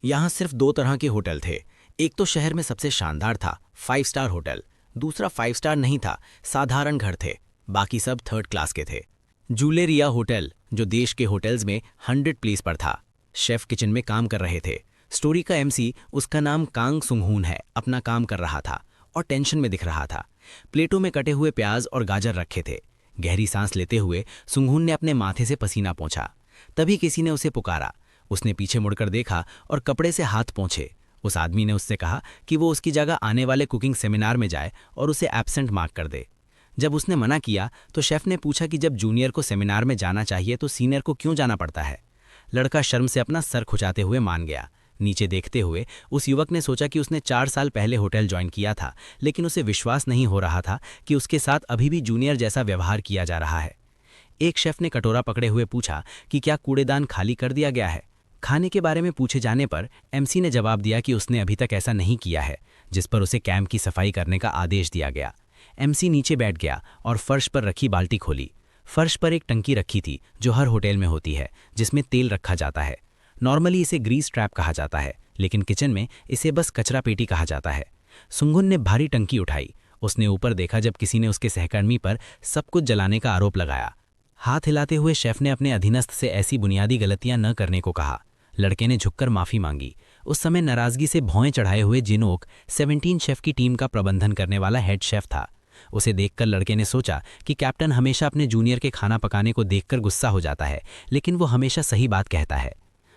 यहाँ सिर्फ दो तरह के होटल थे। एक तो शहर में सबसे शानदार था, 5 स्टार होटल। दूसरा 5 स्टार नहीं था, साधारण घर थे। बाकी सब थर्ड क्लास के थे। जूलेरिया होटल, जो देश के होटल्स में 100 प्लेस पर था। शेफ किचन में काम कर रहे थे। स्टोरी का एमसी, उसका नाम कांग सुंगहून है, अपना काम कर रहा था और टेंशन में दिख रहा था। प्लेटों में कटे हुए प्याज और गाजर रखे थे। गहरी सांस लेते हुए सुंगहून ने अपने माथे से पसीना पोंछा। तभी किसी ने उसे पुकारा। उसने पीछे मुड़कर देखा और कपड़े से हाथ पोंछे। उस आदमी ने उससे कहा कि वो उसकी जगह आने वाले कुकिंग सेमिनार में जाए और उसे एब्सेंट मार्क कर दे। जब उसने मना किया तो शेफ ने पूछा कि जब जूनियर को सेमिनार में जाना चाहिए तो सीनियर को क्यों जाना पड़ता है। लड़का शर्म से अपना सर खुजाते हुए मान गया। नीचे देखते हुए उस युवक ने सोचा कि उसने 4 साल पहले होटल ज्वाइन किया था, लेकिन उसे विश्वास नहीं हो रहा था कि उसके साथ अभी भी जूनियर जैसा व्यवहार किया जा रहा है। एक शेफ ने कटोरा पकड़े हुए पूछा कि क्या कूड़ेदान खाली कर दिया गया है। खाने के बारे में पूछे जाने पर एमसी ने जवाब दिया कि उसने अभी तक ऐसा नहीं किया है, जिस पर उसे कैंप की सफाई करने का आदेश दिया गया। एमसी नीचे बैठ गया और फर्श पर रखी बाल्टी खोली। फर्श पर एक टंकी रखी थी, जो हर होटल में होती है, जिसमें तेल रखा जाता है। नॉर्मली इसे ग्रीस ट्रैप कहा जाता है, लेकिन किचन में इसे बस कचरा पेटी कहा जाता है। सुंगुन ने भारी टंकी उठाई। उसने ऊपर देखा जब किसी ने उसके सहकर्मी पर सब कुछ जलाने का आरोप लगाया। हाथ हिलाते हुए शेफ ने अपने अधीनस्थ से ऐसी बुनियादी गलतियां न करने को कहा। लड़के ने झुककर माफी मांगी। उस समय नाराजगी से भौएं चढ़ाए हुए जिनोक 17 शेफ की टीम का प्रबंधन करने वाला हेड शेफ था। उसे देखकर लड़के ने सोचा कि कैप्टन हमेशा अपने जूनियर के खाना पकाने को देखकर गुस्सा हो जाता है, लेकिन वो हमेशा सही बात कहता है।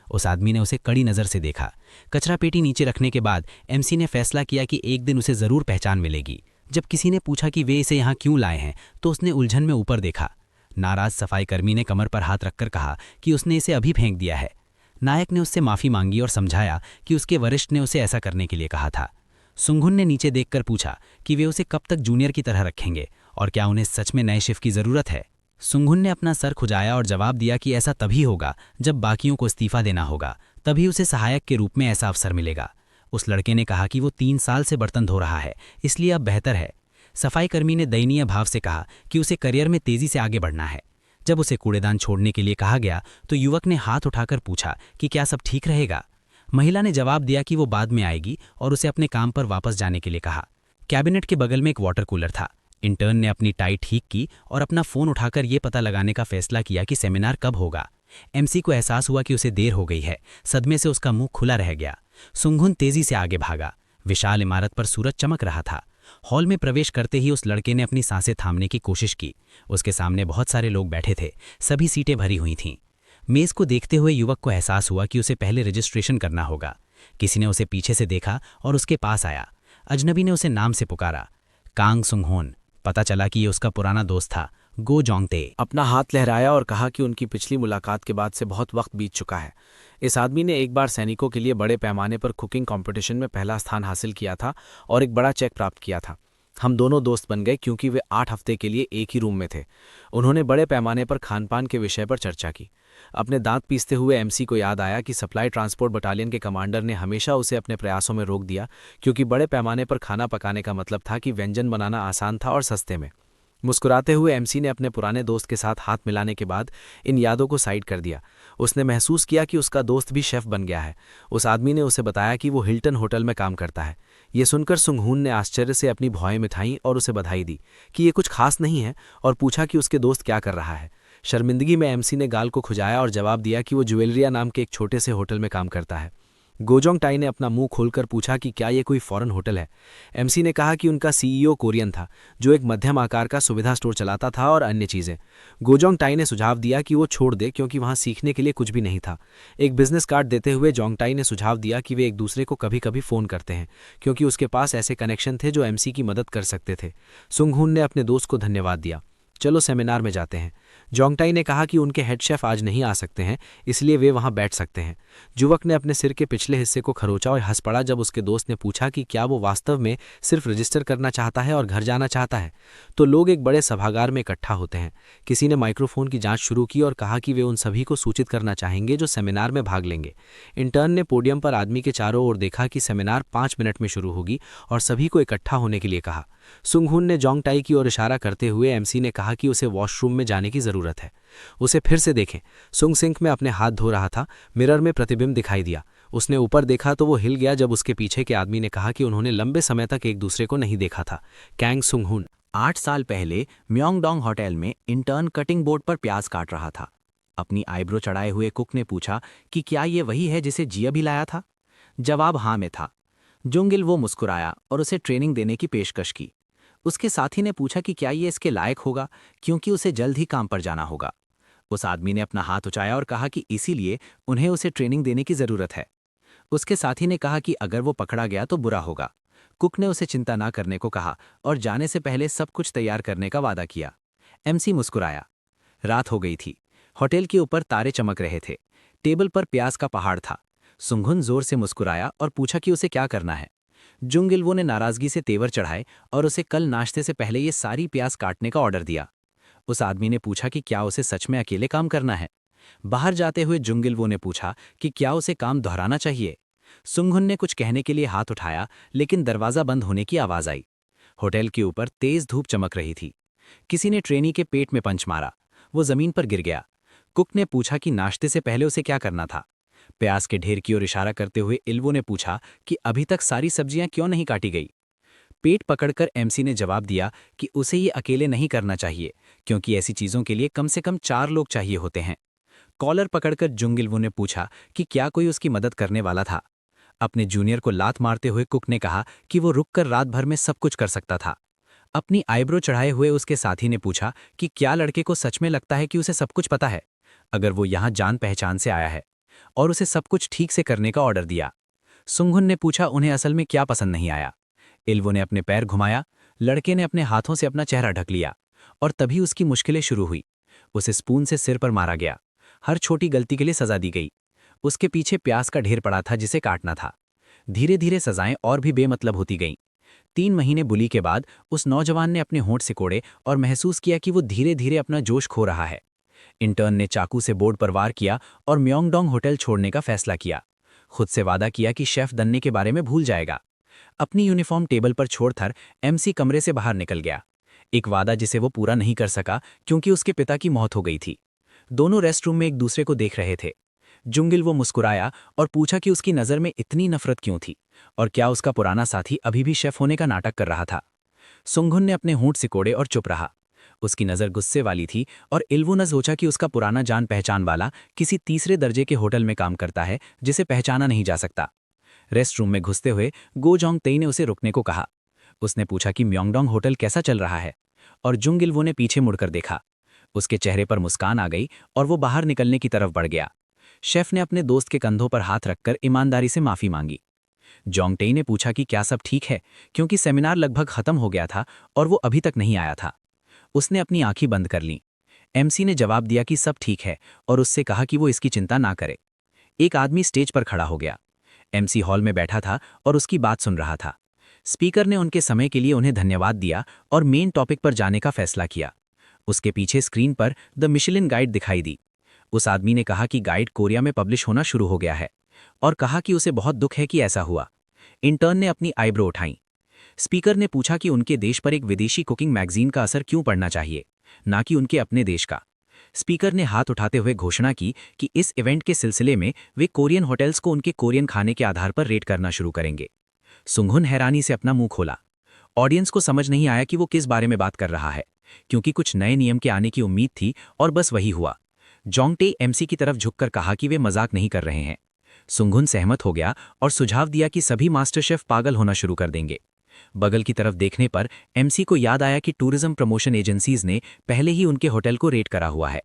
उस आदमी ने उसे कड़ी नज़र से देखा। कचरा पेटी नीचे रखने के बाद एमसी ने फैसला किया कि एक दिन उसे ज़रूर पहचान मिलेगी। जब किसी ने पूछा कि वे इसे यहाँ क्यों लाए हैं, तो उसने उलझन में ऊपर देखा। नाराज सफाईकर्मी ने कमर पर हाथ रखकर कहा कि उसने इसे अभी फेंक दिया है। नायक ने उससे माफ़ी मांगी और समझाया कि उसके वरिष्ठ ने उसे ऐसा करने के लिए कहा था। सुंगुन ने नीचे देखकर पूछा कि वे उसे कब तक जूनियर की तरह रखेंगे और क्या उन्हें सच में नए शिफ्ट की ज़रूरत है। सुंगुन ने अपना सर खुजाया और जवाब दिया कि ऐसा तभी होगा जब बाकियों को इस्तीफा देना होगा, तभी उसे सहायक के रूप में ऐसा अवसर मिलेगा। उस लड़के ने कहा कि वो 3 साल से बर्तन धो रहा है, इसलिए अब बेहतर है। सफाईकर्मी ने दयनीय भाव से कहा कि उसे करियर में तेजी से आगे बढ़ना है। जब उसे कूड़ेदान छोड़ने के लिए कहा गया तो युवक ने हाथ उठाकर पूछा कि क्या सब ठीक रहेगा। महिला ने जवाब दिया कि वो बाद में आएगी और उसे अपने काम पर वापस जाने के लिए कहा। कैबिनेट के बगल में एक वाटर कूलर था। इंटर्न ने अपनी टाई ठीक की और अपना फ़ोन उठाकर ये पता लगाने का फैसला किया कि सेमिनार कब होगा। एमसी को एहसास हुआ कि उसे देर हो गई है। सदमे से उसका मुंह खुला रह गया। सुंगुन तेजी से आगे भागा। विशाल इमारत पर सूरज चमक रहा था। हॉल में प्रवेश करते ही उस लड़के ने अपनी सांसें थामने की कोशिश की। उसके सामने बहुत सारे लोग बैठे थे, सभी सीटें भरी हुई थीं। मेज को देखते हुए युवक को एहसास हुआ कि उसे पहले रजिस्ट्रेशन करना होगा। किसी ने उसे पीछे से देखा और उसके पास आया। अजनबी ने उसे नाम से पुकारा, कांग सुंगहोन। पता चला कि ये उसका पुराना दोस्त था, गो जोंगते। अपना हाथ लहराया और कहा कि उनकी पिछली मुलाकात के बाद से बहुत वक्त बीत चुका है। इस आदमी ने एक बार सैनिकों के लिए बड़े पैमाने पर कुकिंग कंपटीशन में पहला स्थान हासिल किया था और एक बड़ा चेक प्राप्त किया था। हम दोनों दोस्त बन गए क्योंकि वे 8 हफ्ते के लिए एक ही रूम में थे। उन्होंने बड़े पैमाने पर खानपान के विषय पर चर्चा की। अपने दांत पीसते हुए एमसी को याद आया कि सप्लाई ट्रांसपोर्ट बटालियन के कमांडर ने हमेशा उसे अपने प्रयासों में रोक दिया, क्योंकि बड़े पैमाने पर खाना पकाने का मतलब था कि व्यंजन बनाना आसान था और सस्ते में। मुस्कुराते हुए एमसी ने अपने पुराने दोस्त के साथ हाथ मिलाने के बाद इन यादों को साइड कर दिया। उसने महसूस किया कि उसका दोस्त भी शेफ बन गया है। उस आदमी ने उसे बताया कि वो हिल्टन होटल में काम करता है। ये सुनकर सुंगहून ने आश्चर्य से अपनी भौएं मिठाई और उसे बधाई दी कि ये कुछ खास नहीं है, और पूछा कि उसके दोस्त क्या कर रहा है। शर्मिंदगी में एमसी ने गाल को खुजाया और जवाब दिया कि वो ज्वेलरिया नाम के एक छोटे से होटल में काम करता है। गोजोंग टाई ने अपना मुंह खोलकर पूछा कि क्या ये कोई फॉरेन होटल है। एमसी ने कहा कि उनका सीईओ कोरियन था, जो एक मध्यम आकार का सुविधा स्टोर चलाता था और अन्य चीज़ें। गोजोंग टाई ने सुझाव दिया कि वो छोड़ दे, क्योंकि वहाँ सीखने के लिए कुछ भी नहीं था। एक बिजनेस कार्ड देते हुए जोंगटाई ने सुझाव दिया कि वे एक दूसरे को कभी कभी फ़ोन करते हैं, क्योंकि उसके पास ऐसे कनेक्शन थे जो एमसी की मदद कर सकते थे। सुंगहून ने अपने दोस्त को धन्यवाद दिया। चलो सेमिनार में जाते हैं। जोंगटाई ने कहा कि उनके हेड शेफ आज नहीं आ सकते हैं, इसलिए वे वहां बैठ सकते हैं। युवक ने अपने सिर के पिछले हिस्से को खरोचा और हंस पड़ा जब उसके दोस्त ने पूछा कि क्या वो वास्तव में सिर्फ रजिस्टर करना चाहता है और घर जाना चाहता है। तो लोग एक बड़े सभागार में इकट्ठा होते हैं। किसी ने माइक्रोफोन की जांच शुरू की और कहा कि वे उन सभी को सूचित करना चाहेंगे जो सेमिनार में भाग लेंगे। इंटर्न ने पोडियम पर आदमी के चारों ओर देखा कि सेमिनार 5 मिनट में शुरू होगी और सभी को इकट्ठा होने के लिए कहा। सुंगहून ने जोंगटाई की ओर इशारा करते हुए एमसी ने कहा कि उसे वॉशरूम में जाने की जरूरत है। उसे फिर से देखें। सुंग सिंक में अपने हाथ धो रहा था। मिरर में प्रतिबिंब दिखाई दिया। उसने ऊपर देखा तो वो हिल गया जब उसके पीछे के आदमी ने कहा कि उन्होंने लंबे समय तक एक दूसरे को नहीं देखा था। कैंग सुंगहुन 8 साल पहले म्योंगडोंग होटल में इंटर्न कटिंग बोर्ड पर प्याज काट रहा था। अपनी आईब्रो चढ़ाए हुए कुक ने पूछा कि क्या ये वही है जिसे जिया भी लाया था। जवाब हाँ में था। जुंगिल वो मुस्कुराया और उसे ट्रेनिंग देने की पेशकश की। उसके साथी ने पूछा कि क्या ये इसके लायक होगा, क्योंकि उसे जल्द ही काम पर जाना होगा। उस आदमी ने अपना हाथ उठाया और कहा कि इसीलिए उन्हें उसे ट्रेनिंग देने की जरूरत है। उसके साथी ने कहा कि अगर वो पकड़ा गया तो बुरा होगा। कुक ने उसे चिंता ना करने को कहा और जाने से पहले सब कुछ तैयार करने का वादा किया। एमसी मुस्कुराया। रात हो गई थी। होटल के ऊपर तारे चमक रहे थे। टेबल पर प्याज का पहाड़ था। सुंघुन जोर से मुस्कुराया और पूछा कि उसे क्या करना है। जुंगिल्वो ने नाराजगी से तेवर चढ़ाए और उसे कल नाश्ते से पहले ये सारी प्याज काटने का ऑर्डर दिया। उस आदमी ने पूछा कि क्या उसे सच में अकेले काम करना है। बाहर जाते हुए जुंगिल्वो ने पूछा कि क्या उसे काम दोहराना चाहिए। सुंघुन ने कुछ कहने के लिए हाथ उठाया, लेकिन दरवाजा बंद होने की आवाज आई। होटल के ऊपर तेज धूप चमक रही थी। किसी ने ट्रेनी के पेट में पंच मारा। वो जमीन पर गिर गया। कुक ने पूछा कि नाश्ते से पहले उसे क्या करना था। प्याज के ढेर की ओर इशारा करते हुए इल्वो ने पूछा कि अभी तक सारी सब्जियां क्यों नहीं काटी गई। पेट पकड़कर एमसी ने जवाब दिया कि उसे ये अकेले नहीं करना चाहिए, क्योंकि ऐसी चीजों के लिए कम से कम 4 लोग चाहिए होते हैं। कॉलर पकड़कर जुंगिल्वो ने पूछा कि क्या कोई उसकी मदद करने वाला था। अपने जूनियर को लात मारते हुए कुक ने कहा कि वो रुककर रात भर में सब कुछ कर सकता था। अपनी आईब्रो चढ़ाए हुए उसके साथी ने पूछा कि क्या लड़के को सच में लगता है कि उसे सब कुछ पता है, अगर वो यहाँ जान पहचान से आया है, और उसे सब कुछ ठीक से करने का ऑर्डर दिया। सुंघुन ने पूछा उन्हें असल में क्या पसंद नहीं आया। इल्वो ने अपने पैर घुमाया। लड़के ने अपने हाथों से अपना चेहरा ढक लिया और तभी उसकी मुश्किलें शुरू हुई। उसे स्पून से सिर पर मारा गया। हर छोटी गलती के लिए सजा दी गई। उसके पीछे प्याज का ढेर पड़ा था जिसे काटना था। धीरे धीरे सजाएं और भी बेमतलब होती गईं। 3 महीने बुली के बाद उस नौजवान ने अपने होंठ सिकोड़े और महसूस किया कि वो धीरे धीरे अपना जोश खो रहा है। इंटर्न ने चाकू से बोर्ड पर वार किया और म्योंगडोंग होटल छोड़ने का फैसला किया। खुद से वादा किया कि शेफ बनने के बारे में भूल जाएगा। अपनी यूनिफॉर्म टेबल पर छोड़कर एमसी कमरे से बाहर निकल गया। एक वादा जिसे वो पूरा नहीं कर सका क्योंकि उसके पिता की मौत हो गई थी। दोनों रेस्टरूम में एक दूसरे को देख रहे थे। जुंगिल्वो मुस्कुराया और पूछा कि उसकी नज़र में इतनी नफरत क्यों थी और क्या उसका पुराना साथी अभी भी शेफ होने का नाटक कर रहा था। सुंघुन ने अपने होंठ सिकोड़े और चुप रहा। उसकी नज़र गुस्से वाली थी और इल्वो ने सोचा कि उसका पुराना जान पहचान वाला किसी तीसरे दर्जे के होटल में काम करता है जिसे पहचाना नहीं जा सकता। रेस्टरूम में घुसते हुए गो जोंग तेई ने उसे रुकने को कहा। उसने पूछा कि म्योंगडोंग होटल कैसा चल रहा है, और जुंगिल्वो ने पीछे मुड़कर देखा। उसके चेहरे पर मुस्कान आ गई और वो बाहर निकलने की तरफ बढ़ गया। शेफ ने अपने दोस्त के कंधों पर हाथ रखकर ईमानदारी से माफी मांगी। जोंगटेई ने पूछा कि क्या सब ठीक है, क्योंकि सेमिनार लगभग खत्म हो गया था और वो अभी तक नहीं आया था। उसने अपनी आंखें बंद कर लीं। एमसी ने जवाब दिया कि सब ठीक है और उससे कहा कि वो इसकी चिंता ना करे। एक आदमी स्टेज पर खड़ा हो गया। एमसी हॉल में बैठा था और उसकी बात सुन रहा था। स्पीकर ने उनके समय के लिए उन्हें धन्यवाद दिया और मेन टॉपिक पर जाने का फैसला किया। उसके पीछे स्क्रीन पर द मिशेलिन गाइड दिखाई दी। उस आदमी ने कहा कि गाइड कोरिया में पब्लिश होना शुरू हो गया है और कहा कि उसे बहुत दुख है कि ऐसा हुआ। इंटर्न ने अपनी आईब्रो उठाई। स्पीकर ने पूछा कि उनके देश पर एक विदेशी कुकिंग मैगजीन का असर क्यों पड़ना चाहिए, ना कि उनके अपने देश का। स्पीकर ने हाथ उठाते हुए घोषणा की कि इस इवेंट के सिलसिले में वे कोरियन होटल्स को उनके कोरियन खाने के आधार पर रेट करना शुरू करेंगे। सुंघुन हैरानी से अपना मुंह खोला। ऑडियंस को समझ नहीं आया कि वो किस बारे में बात कर रहा है, क्योंकि कुछ नए नियम के आने की उम्मीद थी और बस वही हुआ। जोंगटे एमसी की तरफ झुककर कहा कि वे मजाक नहीं कर रहे हैं। सुंघुन सहमत हो गया और सुझाव दिया कि सभी मास्टर शेफ पागल होना शुरू कर देंगे। बगल की तरफ देखने पर एमसी को याद आया कि टूरिज्म प्रमोशन एजेंसीज ने पहले ही उनके होटल को रेट करा हुआ है।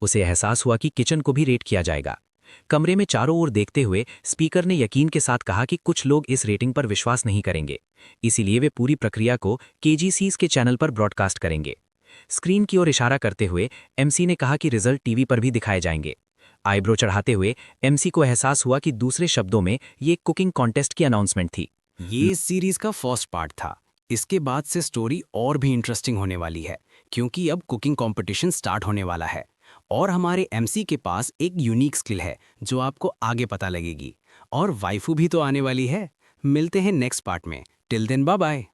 उसे एहसास हुआ कि किचन को भी रेट किया जाएगा। कमरे में चारों ओर देखते हुए स्पीकर ने यकीन के साथ कहा कि कुछ लोग इस रेटिंग पर विश्वास नहीं करेंगे, इसीलिए वे पूरी प्रक्रिया को केजीसीज के चैनल पर ब्रॉडकास्ट करेंगे। स्क्रीन की ओर इशारा करते हुए एमसी ने कहा कि रिजल्ट टीवी पर भी दिखाए जाएंगे। आईब्रो चढ़ाते हुए एमसी को एहसास हुआ कि दूसरे शब्दों में ये कुकिंग कॉन्टेस्ट की अनाउंसमेंट थी। ये इस सीरीज का फर्स्ट पार्ट था। इसके बाद से स्टोरी और भी इंटरेस्टिंग होने वाली है, क्योंकि अब कुकिंग कंपटीशन स्टार्ट होने वाला है और हमारे एमसी के पास एक यूनिक स्किल है जो आपको आगे पता लगेगी। और वाइफू भी तो आने वाली है। मिलते हैं नेक्स्ट पार्ट में। Till then bye bye.